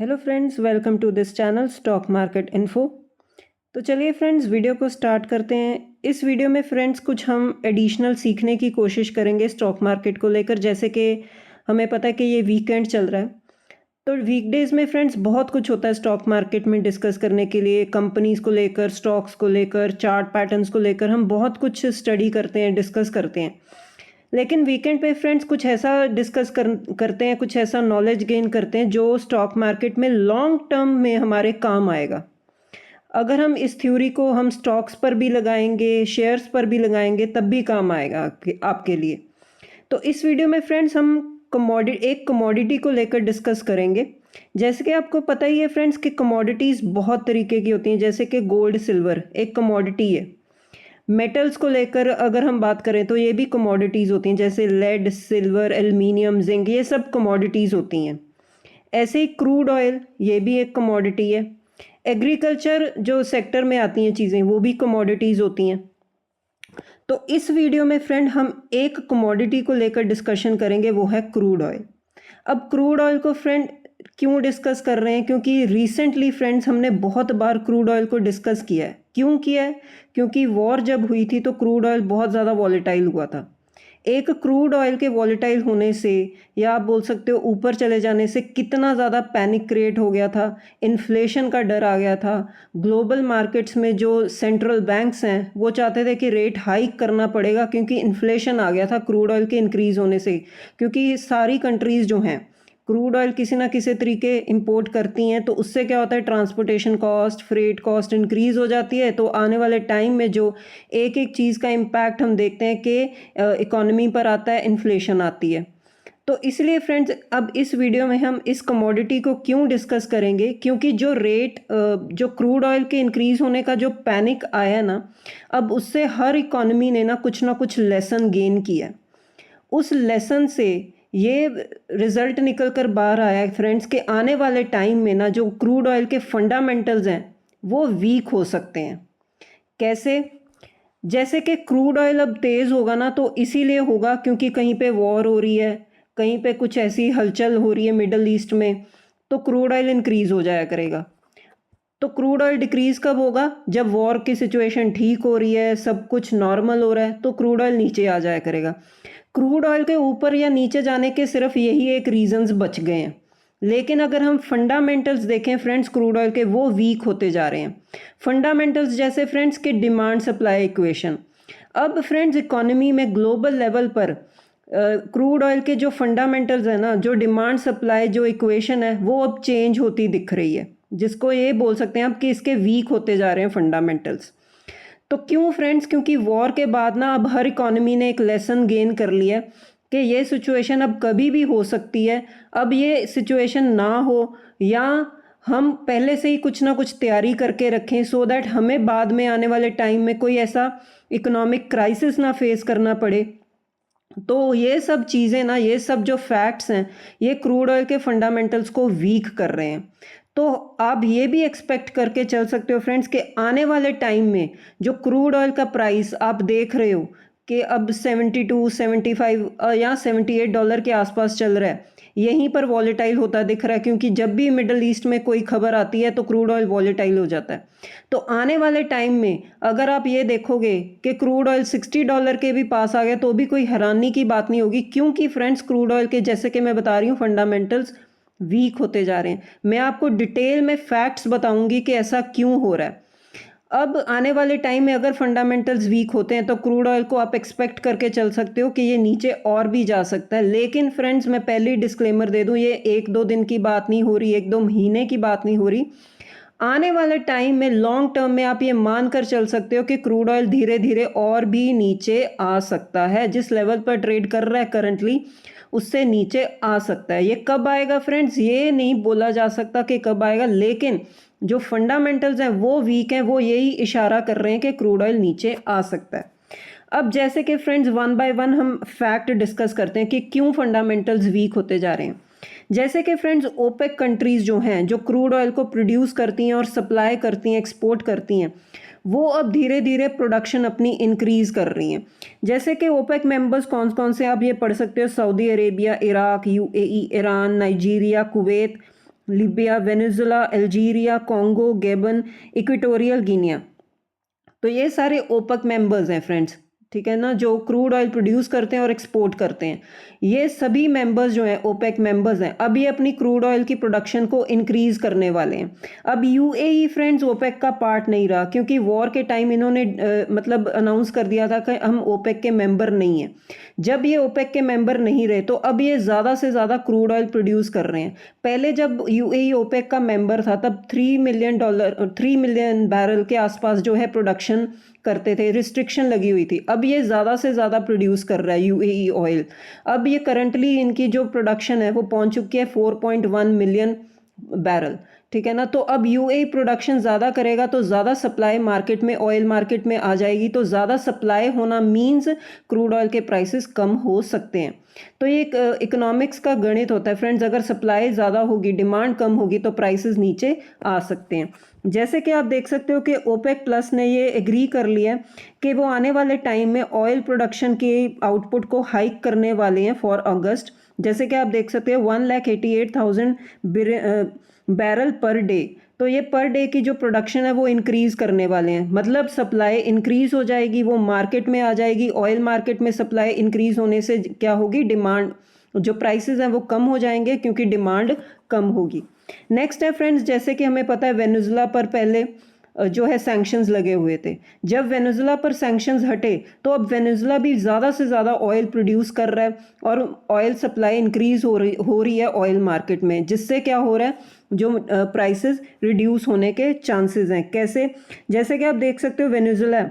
Hello friends, welcome to this channel stock market info. तो चलिए friends, video को start करते हैं। इस वीडियो में फ्रेंड्स कुछ हम एडिशनल सीखने की कोशिश करेंगे स्टॉक मार्केट को लेकर। जैसे कि हमें पता है कि ये वीकेंड चल रहा है, तो वीकडेज़ में फ्रेंड्स बहुत कुछ होता है स्टॉक मार्केट में डिस्कस करने के लिए। कंपनीज़ को लेकर, स्टॉक्स को लेकर, चार्ट पैटर्न्स को लेकर हम बहुत कुछ स्टडी करते हैं, डिस्कस करते हैं। लेकिन वीकेंड पे फ्रेंड्स कुछ ऐसा डिस्कस करते हैं, कुछ ऐसा नॉलेज गेन करते हैं जो स्टॉक मार्केट में लॉन्ग टर्म में हमारे काम आएगा। अगर हम इस थ्योरी को हम स्टॉक्स पर भी लगाएंगे, शेयर्स पर भी लगाएंगे, तब भी काम आएगा आपके लिए। तो इस वीडियो में फ्रेंड्स हम एक कमोडिटी को लेकर डिस्कस करेंगे। जैसे कि आपको पता ही है फ्रेंड्स कि कमोडिटीज़ बहुत तरीके की होती हैं। जैसे कि गोल्ड, सिल्वर एक कमोडिटी है। मेटल्स को लेकर अगर हम बात करें तो ये भी कमोडिटीज़ होती हैं, जैसे लेड, सिल्वर, एल्युमिनियम, जिंक, ये सब कमोडिटीज़ होती हैं। ऐसे ही क्रूड ऑयल, ये भी एक कमोडिटी है। एग्रीकल्चर जो सेक्टर में आती हैं चीज़ें, वो भी कमोडिटीज़ होती हैं। तो इस वीडियो में फ्रेंड हम एक कमोडिटी को लेकर डिस्कशन करेंगे, वो है क्रूड ऑयल। अब क्रूड ऑयल को फ्रेंड क्यों डिस्कस कर रहे हैं? क्योंकि रिसेंटली फ्रेंड्स हमने बहुत बार क्रूड ऑयल को डिस्कस किया है। क्यों किया है? क्योंकि वॉर जब हुई थी तो क्रूड ऑयल बहुत ज़्यादा वॉलेटाइल हुआ था। एक क्रूड ऑयल के वॉलेटाइल होने से, या आप बोल सकते हो ऊपर चले जाने से, कितना ज़्यादा पैनिक क्रिएट हो गया था, इन्फ्लेशन का डर आ गया था। ग्लोबल मार्केट्स में जो सेंट्रल बैंक्स हैं वो चाहते थे कि रेट हाइक करना पड़ेगा, क्योंकि इन्फ्लेशन आ गया था क्रूड ऑयल के इंक्रीज़ होने से। क्योंकि सारी कंट्रीज़ जो हैं क्रूड ऑयल किसी ना किसी तरीके इंपोर्ट करती हैं, तो उससे क्या होता है, transportation cost, freight cost increase हो जाती है। तो आने वाले टाइम में जो एक एक चीज़ का इम्पैक्ट हम देखते हैं कि इकोनॉमी पर आता है, इन्फ्लेशन आती है। तो इसलिए फ्रेंड्स अब इस वीडियो में हम इस कमोडिटी को क्यों डिस्कस करेंगे, क्योंकि जो जो क्रूड ऑयल के इंक्रीज़ होने का जो पैनिक आया ना, अब उससे हर इकोनॉमी ने ना कुछ लेसन गेन किया है। उस लेसन से ये रिजल्ट निकल कर बाहर आया है फ्रेंड्स कि आने वाले टाइम में ना जो क्रूड ऑयल के फंडामेंटल्स हैं वो वीक हो सकते हैं। कैसे? जैसे कि क्रूड ऑयल अब तेज़ होगा ना, तो इसीलिए होगा क्योंकि कहीं पे वॉर हो रही है, कहीं पे कुछ ऐसी हलचल हो रही है मिडल ईस्ट में, तो क्रूड ऑयल इंक्रीज़ हो जाया करेगा। तो क्रूड ऑयल डिक्रीज़ कब होगा? जब वॉर की सिचुएशन ठीक हो रही है, सब कुछ नॉर्मल हो रहा है, तो क्रूड ऑयल नीचे आ जाया करेगा। क्रूड ऑयल के ऊपर या नीचे जाने के सिर्फ यही एक रीजंस बच गए हैं। लेकिन अगर हम फंडामेंटल्स देखें फ्रेंड्स क्रूड ऑयल के, वो वीक होते जा रहे हैं। फंडामेंटल्स जैसे फ्रेंड्स के डिमांड सप्लाई इक्वेशन। अब फ्रेंड्स इकोनॉमी में ग्लोबल लेवल पर क्रूड ऑयल के जो फंडामेंटल्स है ना, जो डिमांड सप्लाई जो इक्वेशन है, वो अब चेंज होती दिख रही है, जिसको ये बोल सकते हैं आप कि इसके वीक होते जा रहे हैं फंडामेंटल्स। तो क्यों फ्रेंड्स? क्योंकि वॉर के बाद ना अब हर इकोनॉमी ने एक लेसन गेन कर लिया है कि ये सिचुएशन अब कभी भी हो सकती है। अब ये सिचुएशन ना हो, या हम पहले से ही कुछ ना कुछ तैयारी करके रखें, सो दैट हमें बाद में आने वाले टाइम में कोई ऐसा इकोनॉमिक क्राइसिस ना फेस करना पड़े। तो ये सब चीज़ें ना, ये सब जो फैक्ट्स हैं, ये क्रूड ऑयल के फंडामेंटल्स को वीक कर रहे हैं। तो आप ये भी एक्सपेक्ट करके चल सकते हो फ्रेंड्स कि आने वाले टाइम में जो क्रूड ऑयल का प्राइस आप देख रहे हो कि अब 72, 75 या $78 के आसपास चल रहा है, यहीं पर वॉलेटाइल होता दिख रहा है। क्योंकि जब भी मिडल ईस्ट में कोई खबर आती है तो क्रूड ऑयल वॉलेटाइल हो जाता है। तो आने वाले टाइम में अगर आप ये देखोगे कि क्रूड ऑयल $60 के भी पास आ गया, तो भी कोई हैरानी की बात नहीं होगी। क्योंकि फ्रेंड्स क्रूड ऑयल के, जैसे कि मैं बता रही हूँ, फंडामेंटल्स वीक होते जा रहे हैं। मैं आपको डिटेल में फैक्ट्स बताऊंगी कि ऐसा क्यों हो रहा है। अब आने वाले टाइम में अगर फंडामेंटल्स वीक होते हैं तो क्रूड ऑयल को आप एक्सपेक्ट करके चल सकते हो कि ये नीचे और भी जा सकता है। लेकिन फ्रेंड्स मैं पहले ही डिस्क्लेमर दे दूं, ये एक दो दिन की बात नहीं हो रही, एक दो महीने की बात नहीं हो रही। आने वाले टाइम में लॉन्ग टर्म में आप ये मान कर चल सकते हो कि क्रूड ऑयल धीरे धीरे और भी नीचे आ सकता है। जिस लेवल पर ट्रेड कर रहा है करंटली, उससे नीचे आ सकता है। ये कब आएगा फ्रेंड्स, ये नहीं बोला जा सकता कि कब आएगा, लेकिन जो फंडामेंटल्स हैं वो वीक हैं, वो यही इशारा कर रहे हैं कि क्रूड ऑयल नीचे आ सकता है। अब जैसे कि फ्रेंड्स वन बाय वन हम फैक्ट डिस्कस करते हैं कि क्यों फंडामेंटल्स वीक होते जा रहे हैं। जैसे कि फ्रेंड्स ओपेक कंट्रीज जो हैं, जो क्रूड ऑयल को प्रोड्यूस करती हैं और सप्लाई करती हैं, एक्सपोर्ट करती हैं, वो अब धीरे धीरे प्रोडक्शन अपनी इंक्रीज कर रही हैं। जैसे कि ओपेक मेंबर्स कौन कौन से आप ये पढ़ सकते हो: Saudi Arabia, Iraq, UAE, Iran, Nigeria, Kuwait, Libya, Venezuela, Algeria, Congo, Gabon, equatorial Guinea. तो ये सारे ओपेक मेंबर्स हैं फ्रेंड्स, ठीक है ना, जो क्रूड ऑयल प्रोड्यूस करते हैं और एक्सपोर्ट करते हैं। ये सभी मेंबर्स जो हैं ओपेक मेंबर्स हैं, अब ये अपनी क्रूड ऑयल की प्रोडक्शन को इंक्रीज करने वाले हैं। अब यूएई फ्रेंड्स ओपेक का पार्ट नहीं रहा, क्योंकि वॉर के टाइम इन्होंने मतलब अनाउंस कर दिया था कि हम ओपेक के मेंबर नहीं हैं। जब ये ओपेक के मेंबर नहीं रहे तो अब ये ज़्यादा से ज़्यादा क्रूड ऑयल प्रोड्यूस कर रहे हैं। पहले जब यूएई ओपेक का मेंबर था तब $3 मिलियन बैरल के आसपास जो है प्रोडक्शन करते थे, रिस्ट्रिक्शन लगी हुई थी। अब ये ज़्यादा से ज़्यादा प्रोड्यूस कर रहा है यूएई ऑयल। अब ये करंटली इनकी जो प्रोडक्शन है वो पहुंच चुकी है 4.1 मिलियन बैरल, ठीक है ना। तो अब यूएई प्रोडक्शन ज़्यादा करेगा तो ज़्यादा सप्लाई मार्केट में, ऑयल मार्केट में आ जाएगी, तो ज़्यादा सप्लाई होना मीन्स क्रूड ऑयल के प्राइसेस कम हो सकते हैं। तो ये एक इकोनॉमिक्स का गणित होता है फ्रेंड्स, अगर सप्लाई ज़्यादा होगी, डिमांड कम होगी तो प्राइसेस नीचे आ सकते हैं। जैसे कि आप देख सकते हो कि ओपेक प्लस ने ये एग्री कर लिया कि वो आने वाले टाइम में ऑयल प्रोडक्शन के आउटपुट को हाइक करने वाले हैं फॉर अगस्त। जैसे कि आप देख सकते हैं 1,88,000 बैरल पर डे। तो ये पर डे की जो प्रोडक्शन है वो इंक्रीज करने वाले हैं, मतलब सप्लाई इंक्रीज हो जाएगी, वो मार्केट में आ जाएगी। ऑयल मार्केट में सप्लाई इंक्रीज होने से क्या होगी, डिमांड, जो प्राइसेस हैं वो कम हो जाएंगे क्योंकि डिमांड कम होगी। नेक्स्ट है फ्रेंड्स, जैसे कि हमें पता है वेनेजुला पर पहले जो है सैंक्शंस लगे हुए थे। जब वेनेजुला पर सैंक्शंस हटे तो अब वेनेजुला भी ज़्यादा से ज़्यादा ऑयल प्रोड्यूस कर रहा है और ऑयल सप्लाई इंक्रीज हो रही है ऑयल मार्केट में, जिससे क्या हो रहा है, जो प्राइसेस रिड्यूस होने के चांसेस हैं। कैसे, जैसे कि आप देख सकते हो वेनेजुला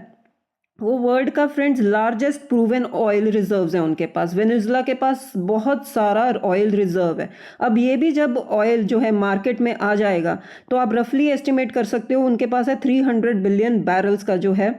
वो वर्ल्ड का friends largest proven oil reserves हैं उनके पास। वेनेजुला के पास बहुत सारा ऑयल रिजर्व है। अब ये भी जब ऑयल जो है मार्केट में आ जाएगा तो आप रफली एस्टिमेट कर सकते हो उनके पास है 300 बिलियन बैरल्स का जो है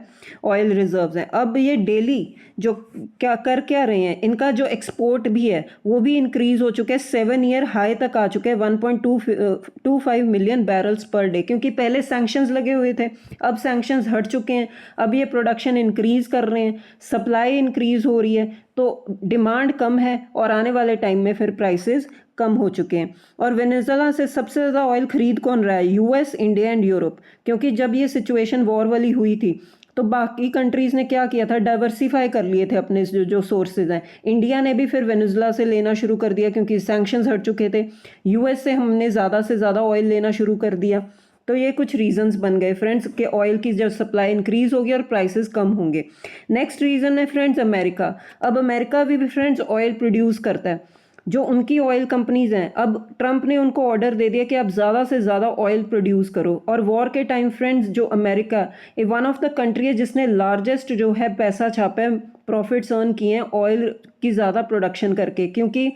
ऑयल रिजर्व्स हैं। अब ये डेली जो क्या रहे हैं, इनका जो एक्सपोर्ट भी है वो भी इंक्रीज हो चुके हैं, 7 ईयर हाई तक आ चुके हैं, 1.25 मिलियन बैरल्स पर डे, क्योंकि पहले सैंक्शंस लगे हुए थे, अब सैंक्शंस हट चुके हैं, अब ये प्रोडक्शन इंक्रीज कर रहे हैं, सप्लाई इंक्रीज हो रही है, तो डिमांड कम है और आने वाले टाइम में फिर प्राइसेस कम हो चुके हैं। और वेनेजुला से सबसे ज़्यादा ऑयल खरीद कौन रहा है, यूएस, इंडिया एंड यूरोप, क्योंकि जब ये सिचुएशन वॉर वाली हुई थी तो बाकी कंट्रीज़ ने क्या किया था, डाइवर्सिफाई कर लिए थे अपने जो सोर्सेज हैं। इंडिया ने भी फिर वेनेजुला से लेना शुरू कर दिया क्योंकि सैंक्शंस हट चुके थे। यूएस से हमने ज़्यादा से ज़्यादा ऑयल लेना शुरू कर दिया। तो ये कुछ रीजंस बन गए फ्रेंड्स कि ऑयल की जब सप्लाई इंक्रीज होगी और प्राइसेस कम होंगे। नेक्स्ट रीज़न है फ्रेंड्स अमेरिका। अब अमेरिका भी फ्रेंड्स ऑयल प्रोड्यूस करता है, जो उनकी ऑयल कंपनीज हैं, अब ट्रंप ने उनको ऑर्डर दे दिया कि आप ज़्यादा से ज़्यादा ऑयल प्रोड्यूस करो। और वॉर के टाइम फ्रेंड्स जो अमेरिका ये वन ऑफ द कंट्री है जिसने लार्जेस्ट जो है पैसा छापा है, प्रॉफिट्स अर्न किए हैं ऑयल की ज़्यादा प्रोडक्शन करके, क्योंकि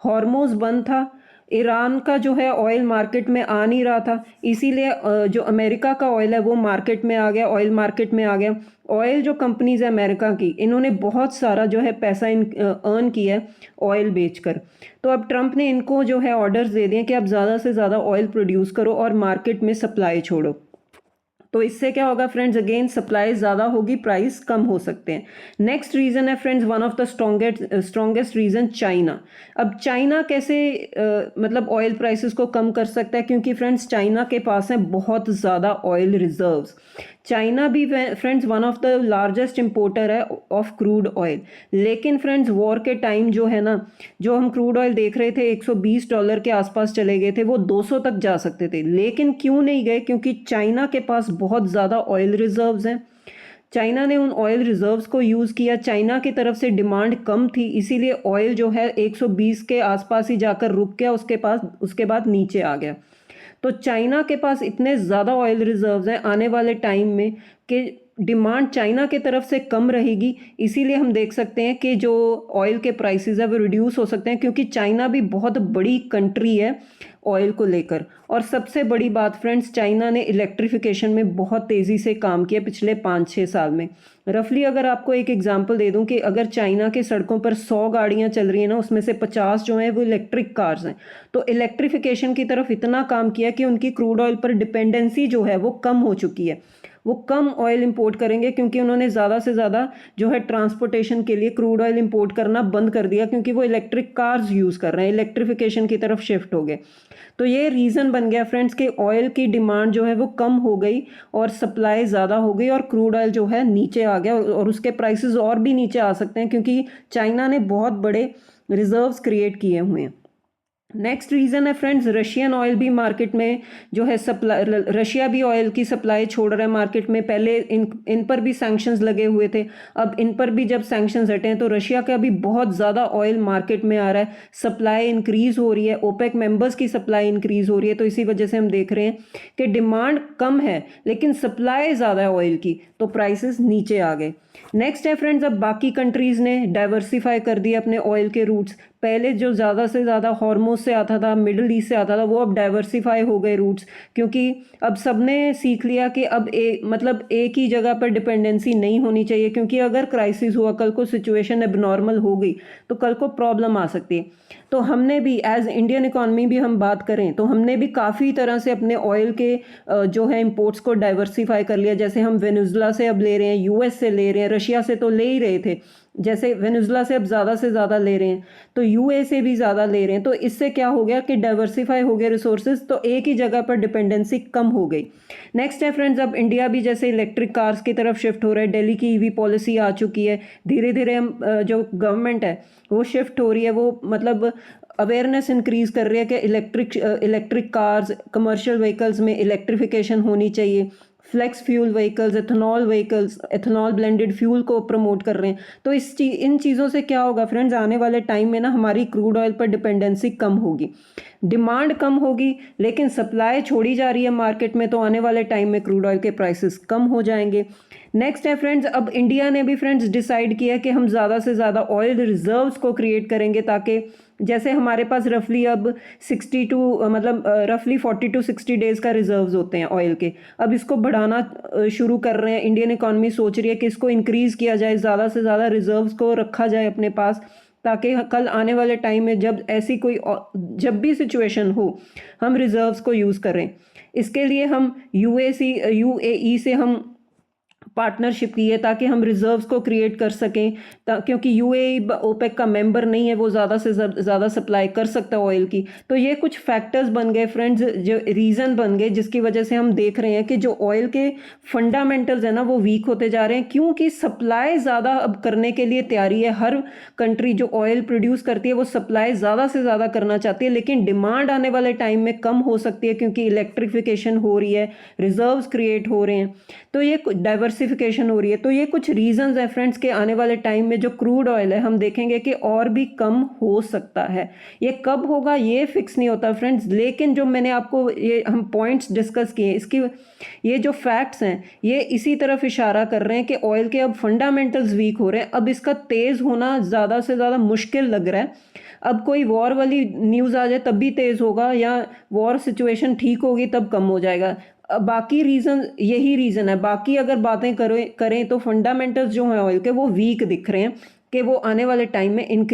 हॉर्मोज बंद था, ईरान का जो है ऑयल मार्केट में आ नहीं रहा था, इसीलिए जो अमेरिका का ऑयल है वो मार्केट में आ गया, ऑयल मार्केट में आ गया। ऑयल जो कंपनीज है अमेरिका की, इन्होंने बहुत सारा जो है पैसा अर्न किया है ऑयल बेचकर। तो अब ट्रंप ने इनको जो है ऑर्डर्स दे दिए कि आप ज़्यादा से ज़्यादा ऑयल प्रोड्यूस करो और मार्केट में सप्लाई छोड़ो। तो इससे क्या होगा फ्रेंड्स, अगेन सप्लाई ज़्यादा होगी, प्राइस कम हो सकते हैं। नेक्स्ट रीज़न है friends, one of the strongest reason China. अब चाइना कैसे मतलब ऑयल प्राइसेस को कम कर सकता है, क्योंकि फ्रेंड्स चाइना के पास है बहुत ज़्यादा ऑयल रिजर्व्स। चाइना भी friends one of the largest importer है ऑफ क्रूड ऑयल। लेकिन फ्रेंड्स वॉर के टाइम जो है ना, जो हम क्रूड ऑयल देख रहे थे $120 के आसपास चले गए थे, वो 200 तक जा सकते थे। लेकिन क्यों नहीं गए, क्योंकि चाइना के पास बहुत ज़्यादा ऑयल रिजर्व्स हैं। चाइना ने उन ऑयल रिजर्व्स को यूज़ किया, चाइना की तरफ से डिमांड कम थी, इसीलिए ऑयल जो है 120 के आसपास ही जाकर रुक गया, उसके बाद नीचे आ गया। तो चाइना के पास इतने ज़्यादा ऑयल रिजर्व्स हैं आने वाले टाइम में कि डिमांड चाइना के तरफ से कम रहेगी, इसीलिए हम देख सकते हैं कि जो ऑयल के प्राइसेस है वो रिड्यूस हो सकते हैं, क्योंकि चाइना भी बहुत बड़ी कंट्री है ऑयल को लेकर। और सबसे बड़ी बात फ्रेंड्स, चाइना ने इलेक्ट्रिफिकेशन में बहुत तेज़ी से काम किया पिछले 5-6 साल में। रफली अगर आपको एक एग्जांपल दे दूं कि अगर चाइना के सड़कों पर 100 गाड़ियां चल रही हैं ना, उसमें से 50 जो हैं वो इलेक्ट्रिक कार्स हैं। तो इलेक्ट्रिफिकेशन की तरफ इतना काम किया कि उनकी क्रूड ऑयल पर डिपेंडेंसी जो है वो कम हो चुकी है। वो कम ऑयल इंपोर्ट करेंगे क्योंकि उन्होंने ज़्यादा से ज़्यादा जो है ट्रांसपोर्टेशन के लिए क्रूड ऑयल इंपोर्ट करना बंद कर दिया, क्योंकि वो इलेक्ट्रिक कार्स यूज़ कर रहे हैं, इलेक्ट्रिफिकेशन की तरफ शिफ्ट हो गए। तो ये रीज़न बन गया फ्रेंड्स कि ऑयल की डिमांड जो है वो कम हो गई और सप्लाई ज़्यादा हो गई और क्रूड ऑयल जो है नीचे आ गया, और उसके प्राइसेस और भी नीचे आ सकते हैं क्योंकि चाइना ने बहुत बड़े रिजर्व्स क्रिएट किए हुए हैं। नेक्स्ट रीज़न है फ्रेंड्स, रशियन ऑयल भी मार्केट में जो है सप्लाई, रशिया भी ऑयल की सप्लाई छोड़ रहा है मार्केट में। पहले इन पर भी सैंक्शंस लगे हुए थे, अब इन पर भी जब सैंक्शंस हटे हैं तो रशिया का भी बहुत ज़्यादा ऑयल मार्केट में आ रहा है, सप्लाई इंक्रीज़ हो रही है, ओपेक मेंबर्स की सप्लाई इंक्रीज़ हो रही है। तो इसी वजह से हम देख रहे हैं कि डिमांड कम है लेकिन सप्लाई ज़्यादा है ऑयल की, तो प्राइसेस नीचे आ गए। नेक्स्ट है फ्रेंड्स, अब बाकी कंट्रीज़ ने डाइवर्सिफाई कर दिए अपने ऑयल के रूट्स। पहले जो ज़्यादा से ज़्यादा हॉर्मोज से आता था, मिडिल ईस्ट से आता था, वो अब डाइवर्सिफाई हो गए रूट्स, क्योंकि अब सबने सीख लिया कि अब मतलब एक ही जगह पर डिपेंडेंसी नहीं होनी चाहिए, क्योंकि अगर क्राइसिस हुआ, कल को सिचुएशन एबनॉर्मल हो गई तो कल को प्रॉब्लम आ सकती है। तो हमने भी एज इंडियन इकॉनमी भी हम बात करें तो हमने भी काफ़ी तरह से अपने ऑयल के जो है इंपोर्ट्स को डाइवर्सिफाई कर लिया। जैसे हम वेनेजुला से अब ले रहे हैं, यूएस से ले रहे हैं, रशिया से तो ले ही रहे थे, जैसे वेनेजुला से अब ज़्यादा से ज़्यादा ले रहे हैं, तो यूए से भी ज़्यादा ले रहे हैं। तो इससे क्या हो गया कि डाइवर्सिफाई हो गए रिसोर्सेज, तो एक ही जगह पर डिपेंडेंसी कम हो गई। नेक्स्ट है फ्रेंड्स, अब इंडिया भी जैसे इलेक्ट्रिक कार्स की तरफ शिफ्ट हो रहा है, दिल्ली की ईवी पॉलिसी आ चुकी है, धीरे धीरे हम जो गवर्नमेंट है वो शिफ्ट हो रही है, वो मतलब अवेयरनेस इंक्रीज कर रही है कि इलेक्ट्रिक कार्स, कमर्शियल व्हीकल्स में इलेक्ट्रिफिकेशन होनी चाहिए, flex fuel vehicles, ethanol blended fuel को प्रमोट कर रहे हैं। तो इन चीज़ों से क्या होगा फ्रेंड्स, आने वाले टाइम में ना हमारी क्रूड ऑयल पर डिपेंडेंसी कम होगी, डिमांड कम होगी, लेकिन सप्लाई छोड़ी जा रही है मार्केट में, तो आने वाले टाइम में क्रूड ऑयल के प्राइसेस कम हो जाएंगे। नेक्स्ट है फ्रेंड्स, अब इंडिया ने भी फ्रेंड्स डिसाइड किया कि हम ज़्यादा से ज़्यादा ऑयल रिजर्व्स को क्रिएट करेंगे, ताकि जैसे हमारे पास रफली अब 60 टू मतलब रफली 40 टू 60 डेज़ का रिजर्व्स होते हैं ऑयल के, अब इसको बढ़ाना शुरू कर रहे हैं। इंडियन इकॉनमी सोच रही है कि इसको इंक्रीज़ किया जाए, ज़्यादा से ज़्यादा रिजर्व्स को रखा जाए अपने पास, ताकि कल आने वाले टाइम में जब ऐसी कोई जब भी सिचुएशन हो हम रिजर्व्स को यूज़ करें। इसके लिए हम यूएई से हम पार्टनरशिप की है ताकि हम रिजर्व्स को क्रिएट कर सकें, क्योंकि यूएई ओपेक का मेंबर नहीं है, वो ज़्यादा से ज़्यादा सप्लाई कर सकता है ऑयल की। तो ये कुछ फैक्टर्स बन गए फ्रेंड्स, जो रीज़न बन गए जिसकी वजह से हम देख रहे हैं कि जो ऑयल के फंडामेंटल्स है ना वो वीक होते जा रहे हैं, क्योंकि सप्लाई ज़्यादा अब करने के लिए तैयारी है। हर कंट्री जो ऑयल प्रोड्यूस करती है वो सप्लाई ज़्यादा से ज़्यादा करना चाहती है, लेकिन डिमांड आने वाले टाइम में कम हो सकती है क्योंकि इलेक्ट्रिफिकेशन हो रही है, रिजर्व्स क्रिएट हो रहे हैं, तो ये डाइवर्सिफिकेशन हो रही है। तो ये कुछ रीजंस है फ्रेंड्स के आने वाले टाइम में जो क्रूड ऑयल है हम देखेंगे कि और भी कम हो सकता है। ये कब होगा ये फिक्स नहीं होता फ्रेंड्स, लेकिन जो मैंने आपको ये हम पॉइंट्स डिस्कस किए, इसकी ये जो फैक्ट्स हैं ये इसी तरफ इशारा कर रहे हैं कि ऑयल के अब फंडामेंटल्स वीक हो रहे हैं, अब इसका तेज़ होना ज़्यादा से ज़्यादा मुश्किल लग रहा है। अब कोई वॉर वाली न्यूज़ आ जाए तब भी तेज़ होगा, या वॉर सिचुएशन ठीक होगी तब कम हो जाएगा। बाकी रीज़न यही रीज़न है, बाकी अगर बातें करें तो फंडामेंटल्स जो हैं ऑयल के वो वीक दिख रहे हैं कि वो आने वाले टाइम में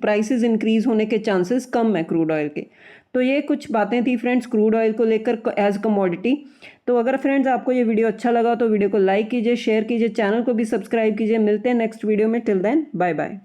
प्राइसेस इंक्रीज होने के चांसेस कम है क्रूड ऑयल के। तो ये कुछ बातें थी फ्रेंड्स क्रूड ऑयल को लेकर एज कमोडिटी। तो अगर फ्रेंड्स आपको ये वीडियो अच्छा लगा तो वीडियो को लाइक कीजिए, शेयर कीजिए, चैनल को भी सब्सक्राइब कीजिए। मिलते हैं नेक्स्ट वीडियो में, टिल देन बाय बाय।